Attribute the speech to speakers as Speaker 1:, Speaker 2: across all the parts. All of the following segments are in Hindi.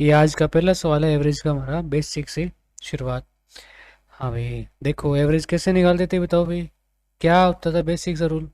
Speaker 1: ये आज का पहला सवाल है एवरेज का हमारा, बेसिक से शुरुआत। हाँ भाई, देखो एवरेज कैसे निकालते थे बताओ भाई। क्या होता था बेसिक सा रूल?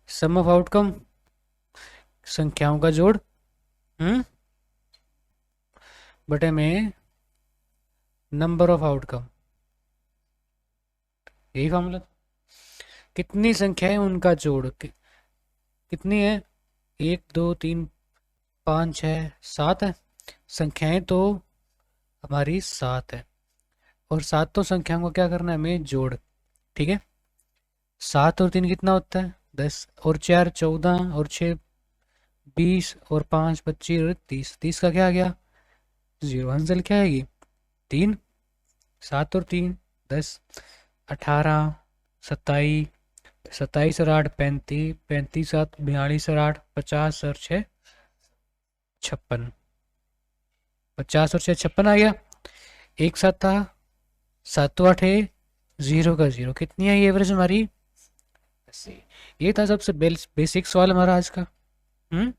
Speaker 1: सम ऑफ आउटकम, संख्याओं का जोड़, हम्म, बटे में नंबर ऑफ आउटकम। यही फॉर्मूला। कितनी संख्याएं उनका जोड़ कितनी है? एक दो तीन पाँच छः सात है। संख्याएं तो हमारी सात है, और सातों संख्याओं को क्या करना है हमें? जोड़। ठीक है। सात और तीन कितना होता है? 10, और चार 14, और छः 20, और पाँच 25, और 30। 30 का क्या आ गया? जीरो। आंसर क्या आएगी? तीन। सात और तीन 10, 18, 27, 27 और आठ 35, 35 सात 42 और आठ 50, और छः 56। 50 और छः 56 आ गया। एक साथ था, सातों आठ है, जीरो का जीरो। कितनी आई एवरेज हमारी? 80। ये था सबसे बेसिक सवाल हमारा आज का। हम्म,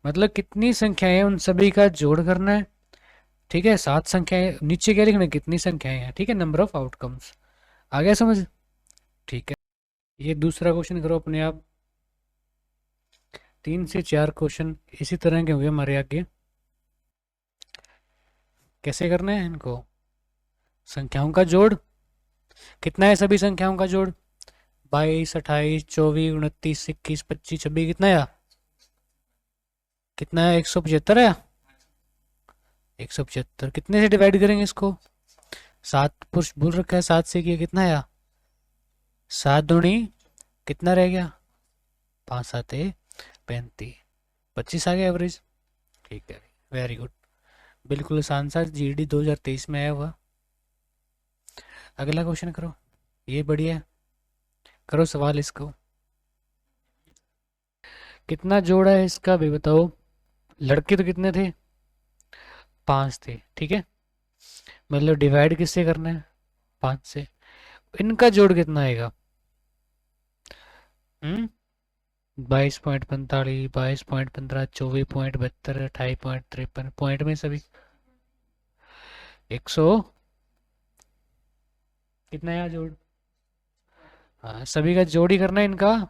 Speaker 1: मतलब कितनी संख्याएं हैं उन सभी का जोड़ करना है। ठीक है, सात संख्याएं, नीचे क्या लिखना है? कितनी संख्याएं हैं। ठीक है, नंबर ऑफ आउटकम्स। आ गया समझ? ठीक है। ये दूसरा क्वेश्चन करो अपने आप। 3 से 4 क्वेश्चन इसी तरह के हुए हमारे आगे। कैसे करना है इनको? संख्याओं का जोड़। कितना है सभी संख्याओं का जोड़? 22, 28, 24, 29, 21, 25, 26। कितना है? कितना है? 175 है। 175 कितने से डिवाइड करेंगे इसको? सात पुरुष भूल रखा है, सात से किया। कितना है? सात दूनी कितना रह गया? पाँच सात 35। 25 आ गया एवरेज। ठीक है, वेरी गुड। बिल्कुल आसान सा, जीडी 2023 में आया हुआ। अगला क्वेश्चन करो। ये बढ़िया है, करो सवाल इसको। कितना जोड़ा है इसका भी बताओ। लड़के तो कितने थे? पांच थे। ठीक है, मतलब डिवाइड किससे करना है? पांच से। इनका जोड़ कितना आएगा? 22.45, 22.15, 24.72, 28.53। पॉइंट में सभी 100। कितना है जोड़? हाँ, सभी का जोड़ ही करना है इनका।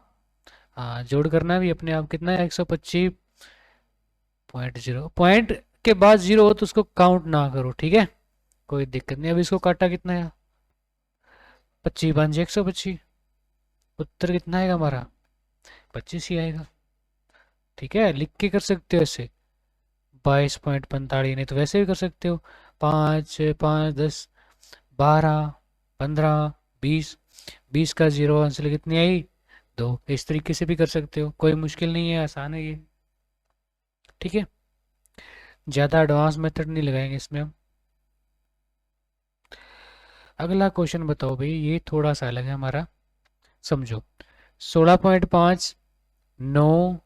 Speaker 1: हाँ, जोड़ करना भी अपने आप। कितना है? 125.0। पॉइंट के बाद जीरो हो तो उसको काउंट ना करो। ठीक है, कोई दिक्कत नहीं। अब इसको काटा कितना है? 25 5 125। उत्तर कितना आएगा हमारा? 25 ही आएगा। ठीक है, लिख के कर सकते हो ऐसे। 22.45, नहीं तो वैसे भी कर सकते हो। 5 5 10 12 15 20। 20 का जीरो आंसर कितनी आई? दो। इस तरीके से भी कर सकते हो, कोई मुश्किल नहीं है, आसान है ये। ठीक है, ज़्यादा एडवांस मेथड नहीं लगाएंगे इसमें हम। अगला क्वेश्चन बताओ भाई, ये थोड़ा सा अलग है हमारा, समझो। 16.5, 9,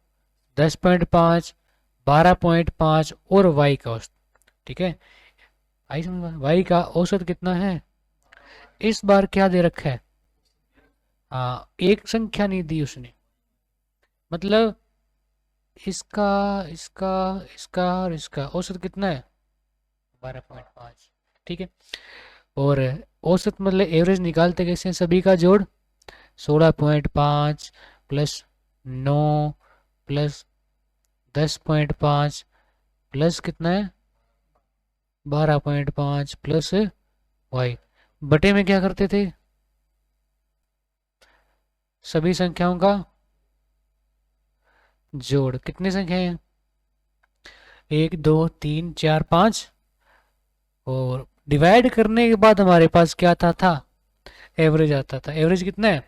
Speaker 1: 10.5, 12.5 और वाई का औसत। ठीक है, आई समझ? वाई का औसत कितना है? इस बार क्या दे रखा है? हाँ, एक संख्या नहीं दी उसने। मतलब इसका, इसका, इसका और इसका औसत कितना है? 12.5। ठीक है, और औसत मतलब एवरेज निकालते कैसे हैं? सभी का जोड़। 16.5 प्लस 9 प्लस 10.5 प्लस कितना है? 12.5 प्लस वाई, बटे में क्या करते थे? सभी संख्याओं का जोड़। कितनी संख्याएं हैं? एक दो तीन चार पाँच। और डिवाइड करने के बाद हमारे पास क्या आता था? एवरेज आता था। एवरेज कितना है?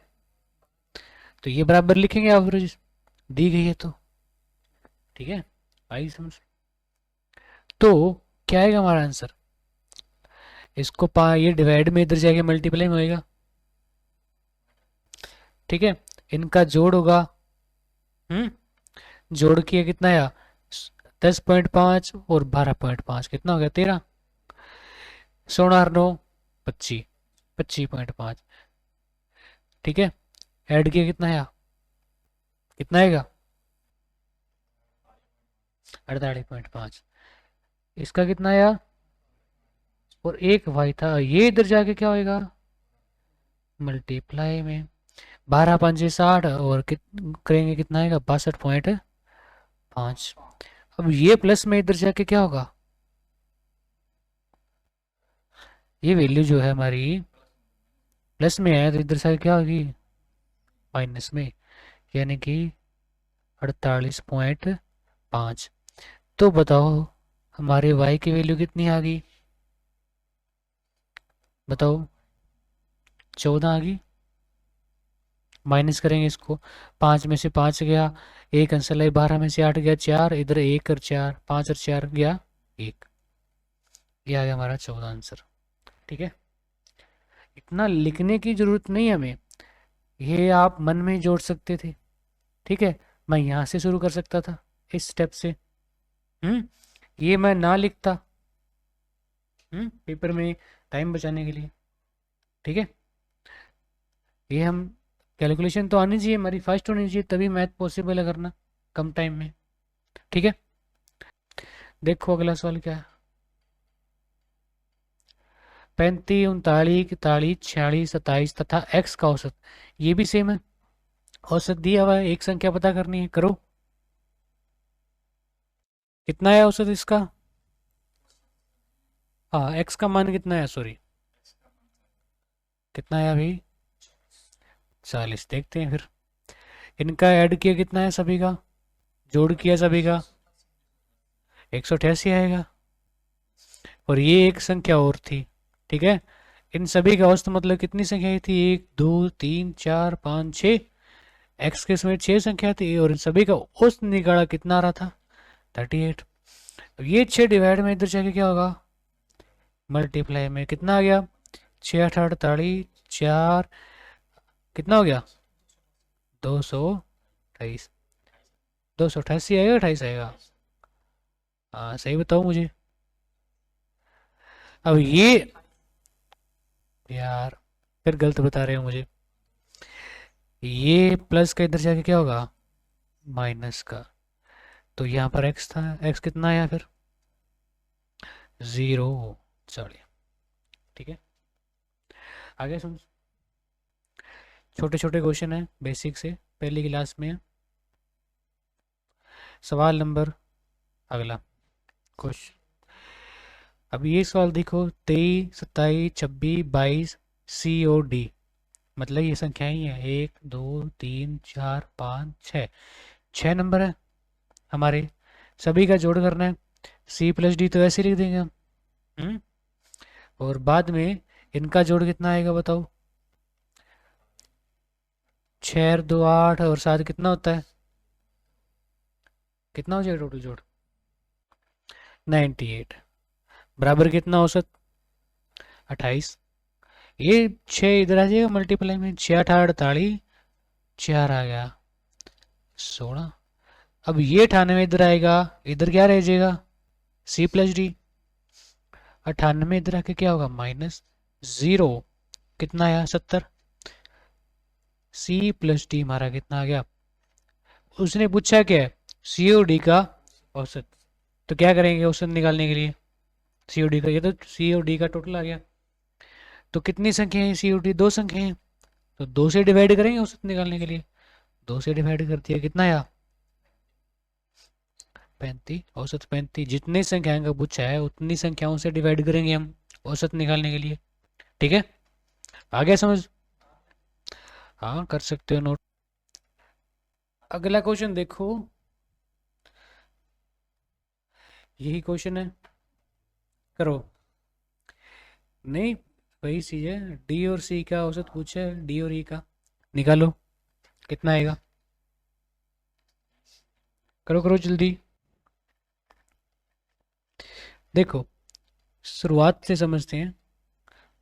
Speaker 1: तो ये बराबर लिखेंगे एवरेज, दी गई है तो। ठीक है, आई समझ? तो क्या आएगा हमारा आंसर? इसको ये डिवाइड में इधर जाके मल्टीप्लाई में होएगा। ठीक है, इनका जोड़ होगा। जोड़ किया कितना आया? 10.5 और 12.5 कितना हो गया? 13। 16 9 25, 25.5। ठीक है, ऐड किया कितना आया? कितना आएगा? 48.5। इसका कितना आया, और एक वाई था, ये इधर जाके क्या होएगा, मल्टीप्लाई में 12×5 = 60, और करेंगे कितना आएगा, 62.5। अब ये प्लस में इधर जाके क्या होगा, ये वैल्यू जो है हमारी प्लस में है, तो इधर से क्या होगी, माइनस में, यानी कि 48.5। तो बताओ हमारे y की वैल्यू कितनी आ गई, बताओ, 14 आ गई। माइनस करेंगे इसको, 5 में से 5 गया, एक आंसर आई, 12 में से 8 गया 4, इधर 1 और 4, 5 और 4 गया 1, ये आ गया हमारा 14 आंसर। ठीक है, इतना लिखने की जरूरत नहीं है हमें, ये आप मन में जोड़ सकते थे। ठीक है, मैं यहाँ से शुरू कर सकता था, इस स्टेप से। ये मैं ना लिखता पेपर में टाइम बचाने के लिए। ठीक है, ये हम कैलकुलेशन तो आनी चाहिए हमारी, फास्ट होनी चाहिए, तभी मैथ पॉसिबल है करना कम टाइम में। ठीक है, देखो अगला सवाल क्या है। 35, 39, 41, 46, 27 तथा x का औसत, ये भी सेम है, औसत दिया हुआ है, एक संख्या पता करनी है, करो। कितना है औसत इसका, हाँ x का मान कितना है, सॉरी कितना है अभी, 40। देखते हैं फिर, इनका ऐड किया कितना है सभी का, जोड़ किया सभी का, 188 आएगा, और ये एक संख्या और थी। ठीक है, इन सभी का औसत मतलब कितनी संख्या थी, 1 2 3 4 5 6, एक्स के समेत 6 संख्या थी, और इन सभी का औसत निकाला, कितना आ रहा था, 38। अब ये 6 डिवाइड में इधर जाके क्या होगा, मल्टीप्लाई में, कितना आ गया, 6 8 48, 4, कितना हो गया, 228, 288 आएगा, 28 आएगा, हाँ सही बताओ मुझे। अब ये यार फिर गलत बता रहे हो मुझे, ये प्लस का इधर जाके क्या होगा, माइनस का, तो यहाँ पर x था, x कितना आया फिर, 0। चलिए ठीक है, आगे सुन, छोटे छोटे क्वेश्चन है बेसिक से, पहली क्लास में है। सवाल नंबर अगला क्वेश्चन, अब ये सवाल देखो, 23 27 26 22 सी और डी, मतलब ये संख्याएं ही है, 1 2 3 4 5 6, 6 नंबर है हमारे, सभी का जोड़ करना है, सी प्लस डी तो ऐसे लिख देंगे हम। हम्म, और बाद में इनका जोड़ कितना आएगा बताओ, 6 और 2 8, और 7 कितना होता है, कितना हो जाएगा टोटल जोड़, 98, बराबर कितना औसत, 28। ये 6 इधर आ जाएगा मल्टीप्लाई में, 6 8 48, 4 आ गया 16। अब ये 98 इधर आएगा, इधर क्या रह जाएगा, सी प्लस डी, 98 इधर आके क्या होगा, -0, कितना आया 70, सी प्लस डी हमारा कितना आ गया, उसने पूछा क्या है, सी और डी का औसत, तो क्या करेंगे औसत निकालने के लिए, सी और डी का, ये तो सी और डी का टोटल आ गया, तो कितनी संख्या है सी और डी, 2 संख्या है, तो 2 से डिवाइड करेंगे औसत निकालने के लिए, 2 से डिवाइड कर दिया, कितना आया 35, औसत 35, जितनी संख्याओं का पूछा है उतनी संख्याओं से डिवाइड करेंगे हम औसत निकालने के लिए। ठीक है, आ गया समझ, हाँ कर सकते हो नोट। अगला क्वेश्चन देखो, यही क्वेश्चन है, करो, नहीं वही चीज है, डी और सी का औसत पूछा है, डी और ई का निकालो, कितना आएगा, करो करो जल्दी, देखो शुरुआत से समझते हैं,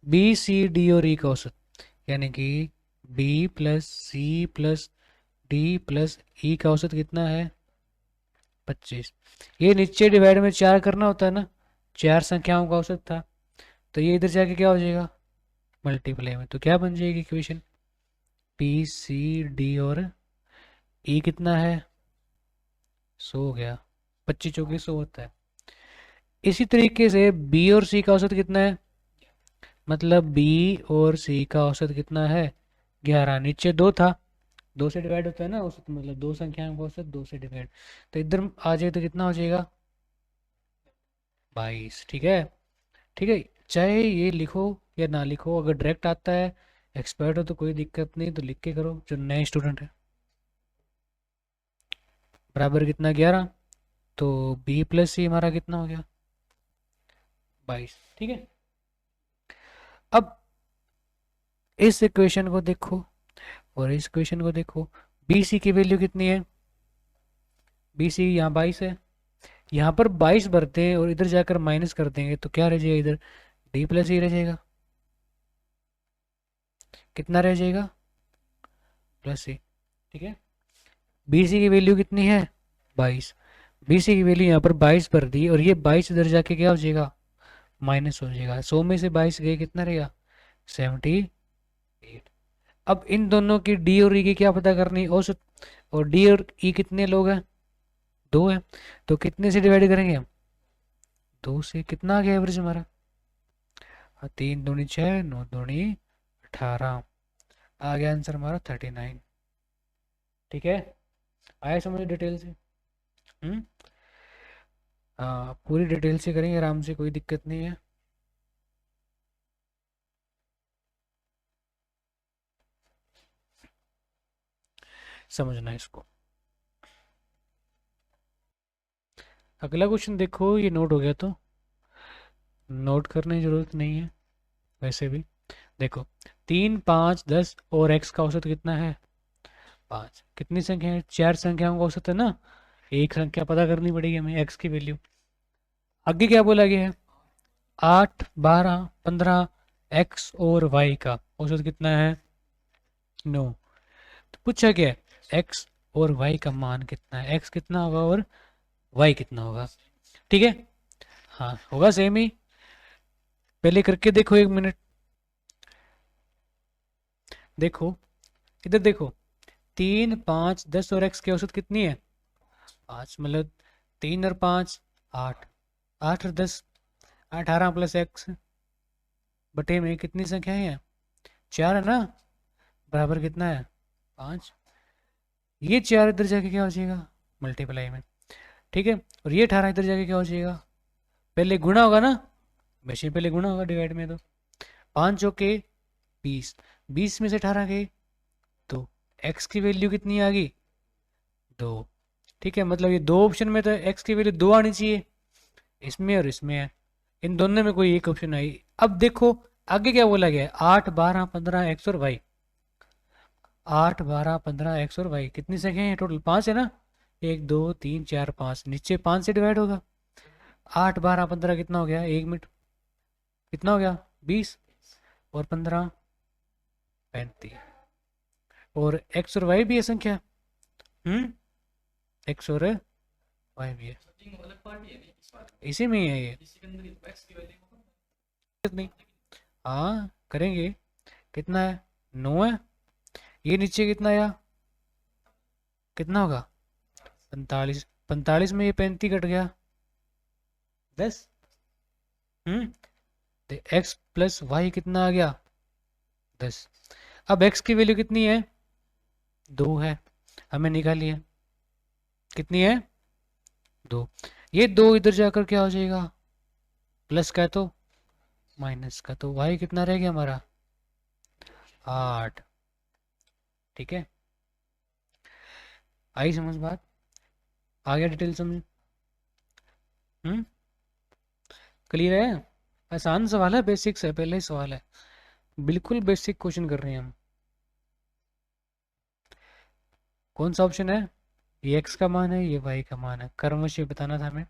Speaker 1: बी सी डी और ई का औसत, यानी कि B plus C plus D plus E का औसत कितना है, 25। ये नीचे डिवाइड में 4 करना होता है ना, 4 संख्याओं का औसत था, तो ये इधर जाके क्या हो जाएगा, मल्टीप्लाई में, तो क्या बन जाएगी इक्वेशन, पी सी डी और ई कितना है, 100 हो गया, 25 चौके 100 होता है, इसी तरीके से बी और सी का औसत कितना है, मतलब बी और सी का औसत कितना है 11, नीचे 2 था, 2 से डिवाइड होता है ना औसत, मतलब दो संख्याओं का औसत 2 से डिवाइड, तो इधर आ जाए तो कितना हो जाएगा 22। ठीक है, ठीक है, चाहे ये लिखो या ना लिखो, अगर डायरेक्ट आता है एक्सपर्ट हो तो कोई दिक्कत नहीं, तो लिख के करो जो नए स्टूडेंट है। बराबर कितना 11, तो बी प्लस सी हमारा कितना हो गया 22। ठीक है, अब इस इक्वेशन को देखो और इस इक्वेशन को देखो, बी सी की वैल्यू कितनी है, बी सी यहाँ 22 है, यहाँ पर 22 भरते हैं और इधर जाकर माइनस कर देंगे तो क्या रह जाएगा इधर, डी प्लस ई रह जाएगा, कितना रह जाएगा प्लस सी। ठीक है, बी सी की वैल्यू कितनी है 22, बी सी की वैल्यू यहाँ पर 22 भर दी और ये 22 इधर जाके क्या हो जाएगा माइनस हो जाएगा, 100 में से 22 गए कितना रहेगा 78। अब इन दोनों की डी और ई की क्या पता करनी औसत, और डी और ई कितने लोग हैं 2 है, तो कितने से डिवाइड करेंगे हम 2 से, कितना आ गया एवरेज हमारा, 3 दूनी 6, 9 दूनी 18, आ गया आंसर हमारा 39। ठीक है, आया समझ डिटेल से। हम्म, हाँ पूरी डिटेल से करेंगे आराम से, कोई दिक्कत नहीं है। समझना इसको। अगला क्वेश्चन देखो, ये नोट हो गया तो नोट करने की जरूरत नहीं है वैसे भी। देखो 3, 5, 10 और x का औसत कितना है 5, कितनी संख्या है 4 संख्याओं का औसत है ना, एक संख्या पता करनी पड़ेगी हमें x की वैल्यू। आगे क्या बोला गया है 8, 12, 15, x और y का औसत कितना है 9। तो पूछा क्या है x और y का मान कितना है, x कितना होगा और y कितना होगा। ठीक है, हाँ होगा सेम ही, पहले करके देखो 1 मिनट। देखो इधर देखो, 3, 5, 10 और x की औसत कितनी है 5, मतलब 3 और 5 8, 8 और 10 18 प्लस x बटे में कितनी संख्याएं हैं 4 है ना, बराबर कितना है 5, ये 4 इधर जाके क्या हो जाएगा मल्टीप्लाई में। ठीक है, और ये 18 इधर जाके क्या हो जाएगा, पहले गुणा होगा ना, वैसे पहले गुणा होगा डिवाइड में, तो 5 चौके 20, 20 में से 18 गए तो x की वैल्यू कितनी आ गई 2। ठीक है, मतलब ये दो ऑप्शन में तो x की वैल्यू 2 आनी चाहिए, इसमें और इसमें है, इन दोनों में कोई एक ऑप्शन आई। अब देखो आगे क्या बोला गया है 8, 12, 15 एक्स और वाई, 8, 12, 15 एक्स और वाई कितनी संख्या है टोटल 5 है ना, 1, 2, 3, 4, 5, नीचे 5 से डिवाइड होगा, 8, 12, 15 कितना हो गया 1 मिनट, कितना हो गया 20, और 15 35, और एक्स और वाई भी है संख्या, एक्स और वाई भी है, इसी में ही है ये, नहीं हाँ करेंगे, कितना है 9 है, ये नीचे कितना आया कितना होगा 45, 45 में ये 35 कट गया 10, हम्म, तो एक्स प्लस वाई कितना आ गया 10। अब एक्स की वैल्यू कितनी है 2 है, हमें निकाली है, कितनी है 2, ये 2 इधर जाकर क्या हो जाएगा प्लस का है तो माइनस का, तो वाई कितना रह गया हमारा 8। ठीक है, आई समझ बात, आ गया डिटेल समझ, हम्म, क्लियर है, आसान सवाल है, बेसिक्स है, पहले ही सवाल है, बिल्कुल बेसिक क्वेश्चन कर रहे हैं हम। कौन सा ऑप्शन है, ये एक्स का मान है ये वाई का मान है, कर्मश ये बताना था हमें।